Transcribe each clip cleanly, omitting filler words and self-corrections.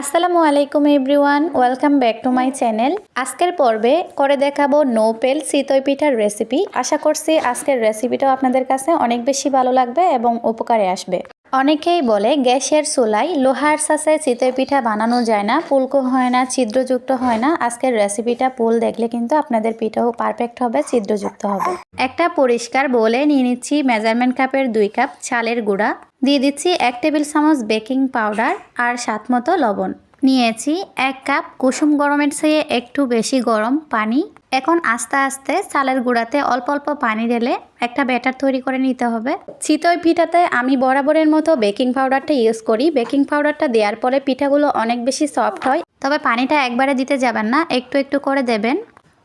আসসালামু আলাইকুম everyone, welcome back to my channel. আজকের পর্বে করে দেখাবো নোপেল চিতই পিঠার রেসিপি। আশা করছি আজকের রেসিপিটাও আপনাদের কাছে অনেক বেশি ভালো লাগবে এবং উপকারে আসবে। অনেকেই বলে গ্যাসের চুলায় লোহার ছাঁচে চিতই পিঠা বানানো যায় না, ফুলকো হয় না, ছিদ্রযুক্ত হয় না। আজকের রেসিপিটা পুল দেখলে কিন্তু আপনাদের পিঠাও পারফেক্ট হবে, ছিদ্রযুক্ত হবে। একটা পরিষ্কার বোলে নিয়ে নিচ্ছি মেজারমেন্ট কাপের 2 কাপ চালের গুঁড়া, দিয়ে দিচ্ছি 1 টেবিল চামচ বেকিং পাউডার আর স্বাদ মতো লবণ। নিয়েছি 1 কাপ কুসুম গরমের চেয়ে একটু বেশি গরম পানি। এখন আস্তে আস্তে চালের গুঁড়াতে অল্প অল্প পানি ঢেলে একটা ব্যাটার তৈরি করে নিতে হবে। চিতই পিঠাতে আমি বরাবরের মতো বেকিং পাউডারটা ইউজ করি। বেকিং পাউডারটা দেওয়ার পরে পিঠাগুলো অনেক বেশি সফট হয়। তবে পানিটা একবারে দিতে যাবেন না, একটু একটু করে দেবেন।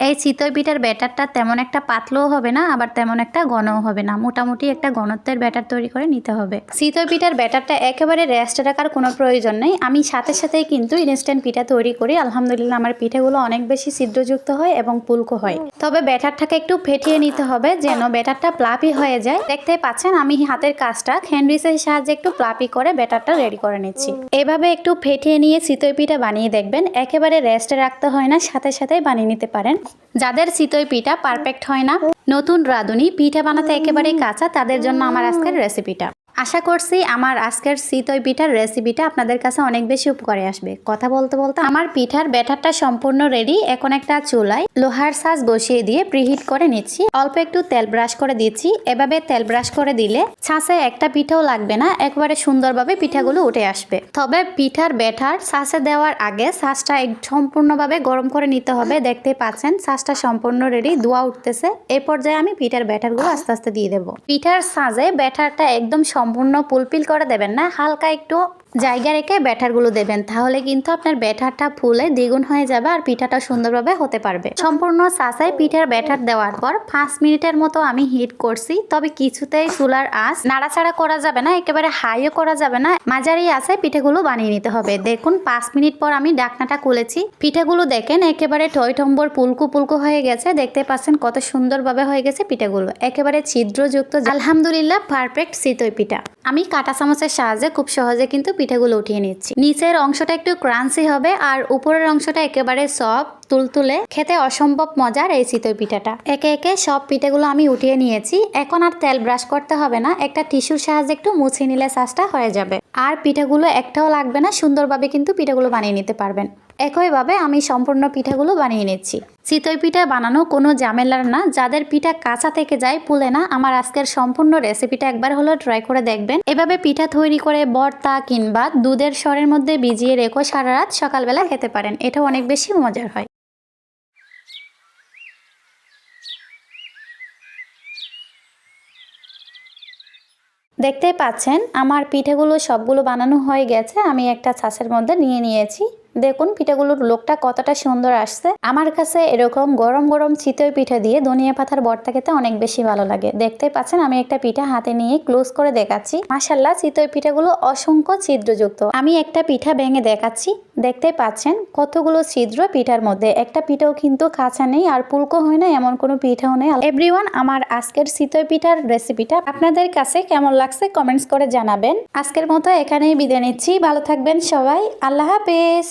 এই চিতই পিঠার ব্যাটারটা তেমন একটা পাতলাও হবে না, আবার তেমন একটা ঘনও হবে না, মোটামুটি একটা ঘনত্বের ব্যাটার তৈরি করে নিতে হবে। চিতই পিঠার ব্যাটারটা একেবারে রেস্টে রাখার কোনো প্রয়োজন নেই। আমি সাথে সাথেই কিন্তু ইনস্ট্যান্ট পিঠা তৈরি করি। আলহামদুলিল্লাহ আমার পিঠাগুলো অনেক বেশি ছিদ্রযুক্ত হয় এবং ফুলকো হয়। তবে ব্যাটারটাকে একটু ফেটিয়ে নিতে হবে যেন ব্যাটারটা প্লাপি হয়ে যায়। দেখতে পাচ্ছেন আমি হাতের কাজটা হ্যান্ডউইচের সাহায্যে একটু প্লাপি করে ব্যাটারটা রেডি করে নিচ্ছি। এভাবে একটু ফেটিয়ে নিয়ে চিতই পিঠা বানিয়ে দেখবেন, একেবারে রেস্টে রাখতে হয় না, সাথে সাথেই বানিয়ে নিতে পারেন। যাদের চিতই পিঠা পারফেক্ট হয় না, নতুন রাঁধুনি, পিঠা বানাতে একেবারেই কাঁচা, তাদের জন্য আমার আজকের রেসিপিটা। আশা করছি আমার আজকের চিতই পিঠার রেসিপিটা আপনাদের কাছে অনেক বেশি উপকারে আসবে। কথা বলতে বলতে আমার পিঠার ব্যাটারটা সম্পূর্ণ রেডি। এখন একটা চুলায় লোহার ছাঁচ বসিয়ে দিয়ে প্রিহিট করে নিচ্ছি। অল্প একটু তেল ব্রাশ করে দিচ্ছি। এভাবে তেল ব্রাশ করে দিলে ছাঁচে একটা পিঠাও লাগবে না, একবারে সুন্দরভাবে পিঠাগুলো উঠে আসবে। তবে পিঠার ব্যাটার ছাঁচে দেওয়ার আগে ছাঁচটা সম্পূর্ণভাবে গরম করে নিতে হবে। দেখতে পাচ্ছেন ছাঁচটা সম্পূর্ণ রেডি, ধোঁয়া উঠতেছে। এই পর্যায়ে আমি পিঠার ব্যাটারগুলো আস্তে আস্তে দিয়ে দেবো। পিঠার ছাঁচে ব্যাটারটা একদম সম্পূর্ণ ফুলফিল করে দেবেন না, হালকা একটু জায়গা রেখে ব্যাটারগুলো দেবেন, তাহলে কিন্তু আপনার ব্যাটারটা ফুলে দ্বিগুণ হয়ে যাবে আর পিঠাটা সুন্দরভাবে হতে পারবে। সম্পূর্ণ ছাঁচায় পিঠার ব্যাটার দেওয়ার পর 5 মিনিটের মতো আমি হিট করছি। তবে কিছুতেই চুলার আঁচ নাড়াচাড়া করা যাবে না, একেবারে হাইও করা যাবে না, মাঝারি আঁচে পিঠাগুলো বানিয়ে নিতে হবে। দেখুন 5 মিনিট পর আমি ঢাকনাটা খুলেছি। পিঠাগুলো দেখেন একেবারে টইটম্বর পুলকু পুলকু হয়ে গেছে। দেখতে পাচ্ছেন কত সুন্দরভাবে হয়ে গেছে পিঠাগুলো, একেবারে ছিদ্রযুক্ত। আলহামদুলিল্লাহ পারফেক্ট চিতই পিঠা। আমি কাঁটা চামচের সাহায্যে খুব সহজে কিন্তু পিঠাগুলো উঠিয়ে নিচ্ছি। নিচের অংশটা একটু ক্রাঞ্চি হবে আর উপরের অংশটা একেবারে সফট তুলতুলে, খেতে অসম্ভব মজার এই চিতই পিঠাটা। একে একে সব পিঠাগুলো আমি উঠিয়ে নিয়েছি। এখন আর তেল ব্রাশ করতে হবে না, একটা টিস্যুর সাহায্যে একটু মুছে নিলে ছাঁচটা হয়ে যাবে আর পিঠাগুলো একটাও লাগবে না। সুন্দরভাবে কিন্তু পিঠাগুলো বানিয়ে নিতে পারবেন। একইভাবে আমি সম্পূর্ণ পিঠাগুলো বানিয়ে নিচ্ছি। চিতই পিঠা বানানো কোনো ঝামেলার না। যাদের পিঠা কাঁচা থেকে যায়, ফুলে না, আমার আজকের সম্পূর্ণ রেসিপিটা একবার হলো ট্রাই করে দেখবেন। এভাবে পিঠা তৈরি করে ভর্তা কিংবা দুধের সরের মধ্যে ভিজিয়ে রেখো সারা রাত, সকালবেলা খেতে পারেন। এটা অনেক বেশি মজার হয়। দেখতেই পাচ্ছেন আমার পিঠাগুলো সবগুলো বানানো হয়ে গেছে। আমি একটা ছাঁচের মধ্যে নিয়ে নিয়েছি। দেখুন পিঠাগুলোর লোকটা কতটা সুন্দর আসছে। আমার কাছে এরকম গরম গরম চিতই পিঠা দিয়ে ধনিয়া পাতার ভর্তা খেতে অনেক বেশি ভালো লাগে। দেখতে পাচ্ছেন আমি একটা পিঠা হাতে নিয়ে ক্লোজ করে দেখাচ্ছি। মাশাআল্লাহ চিতই পিঠাগুলো অসংখ্য ছিদ্রযুক্ত। আমি একটা পিঠা ভেঙে দেখাচ্ছি। দেখতে পাচ্ছেন কতগুলো ছিদ্র পিঠার মধ্যে, একটা পিঠাও কিন্তু কাঁচা নেই আর ফুলকো হয় না, এমন কোনো পিঠাও নেই। এভরিওয়ান, আমার আজকের চিতই পিঠার রেসিপিটা আপনাদের কাছে কেমন লাগছে কমেন্টস করে জানাবেন। আজকের মতো এখানেই বিদায় নিচ্ছি। ভালো থাকবেন সবাই। আল্লাহ হাফেজ।